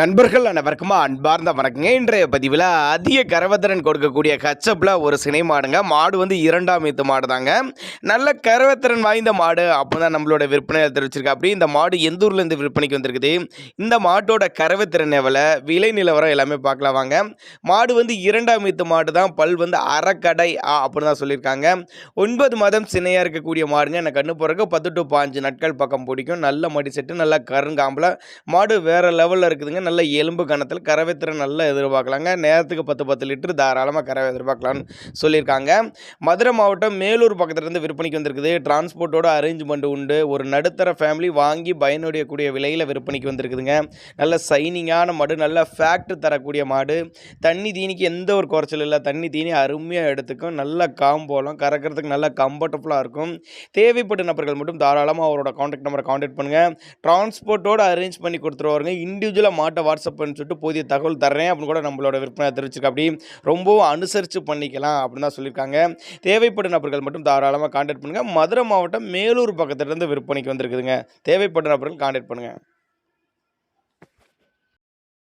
நண்பர்கள் அனைவருக்குமா அன்பார்ந்த வணக்கங்க. இன்றைய பதிவில் அதிக கரவத்திறன் கொடுக்கக்கூடிய கச்சப்பில் ஒரு சினை மாடுங்க. மாடு வந்து 2ஆம் ஈத்து மாடு தாங்க. நல்ல கரவத்திறன் வாய்ந்த மாடு அப்போ தான் நம்மளோட விற்பனையில் தெரிவிச்சிருக்கா. அப்படி இந்த மாடு எந்த ஊர்லேருந்து விற்பனைக்கு வந்திருக்குது, இந்த மாட்டோட கரவத்திறன் எவ்வளோ, விலை நிலவரம் எல்லாமே பார்க்கலாம் வாங்க. மாடு வந்து 2ஆம் ஈத்து மாடு தான். பல் வந்து அரைக்கடை அப்படின்னு தான் சொல்லியிருக்காங்க. 9 மாதம் சினையாக இருக்கக்கூடிய மாடுங்க. எனக்கு கண்ணு போகிறக்கு 10 to 15 நாட்கள் பக்கம் பிடிக்கும். நல்ல மடி செட்டு, நல்ல கருங்காம்பில் மாடு வேறு லெவலில் இருக்குதுங்க. நல்ல எலும்பு கணத்தில் கறவைத்திறன் நல்லா எதிர்பார்க்கலாங்க. நேரத்துக்கு 10 லிட்டர் தாராளமாக கறவை எதிர்பார்க்கலான்னு சொல்லியிருக்காங்க. மதுரை மாவட்டம் மேலூர் பக்கத்துலேருந்து விற்பனைக்கு வந்திருக்குது. டிரான்ஸ்போர்ட்டோட அரேஞ்ச்மெண்ட் உண்டு. ஒரு நடுத்தர ஃபேமிலி வாங்கி பயனுடையக்கூடிய விலையில் விற்பனைக்கு வந்திருக்குதுங்க. நல்ல சைனிங்கான மாடு, நல்ல ஃபேக்ட் தரக்கூடிய மாடு. தண்ணி தீனிக்கு எந்த ஒரு குறைச்சல் இல்லை. தண்ணி தீனி அருமையாக எடுத்துக்கும். நல்ல காம்போலம் கறக்கிறதுக்கு நல்லா கம்ஃபர்டபுளாக இருக்கும். தேவைப்பட்ட நபர்கள் மட்டும் தாராளமாக அவரோட காண்டாக்ட் நம்பரை காண்டாக்ட் பண்ணுங்கள். டிரான்ஸ்போர்ட்டோடு அரேஞ்ச் பண்ணி கொடுத்துருவாருங்க. இண்டிவிஜுவலாக மாட்டை வாட்ஸ்அப் பண்ணி சொல்லிட்டு போதிய தகவல் தர்றேன் அப்படின்னு கூட நம்மளோட விற்பனை தெரிவிச்சிருக்க. அப்படி ரொம்பவும் அனுசரித்து பண்ணிக்கலாம் அப்படின்னு தான் சொல்லியிருக்காங்க. தேவைப்படும் நபர்கள் மட்டும் தாராளமாக காண்டாக்ட் பண்ணுங்கள். மதுரை மாவட்டம் மேலூர் பக்கத்துலேருந்து விற்பனைக்கு வந்திருக்குதுங்க. தேவைப்படும் நபர்கள் காண்டாக்ட் பண்ணுங்கள்.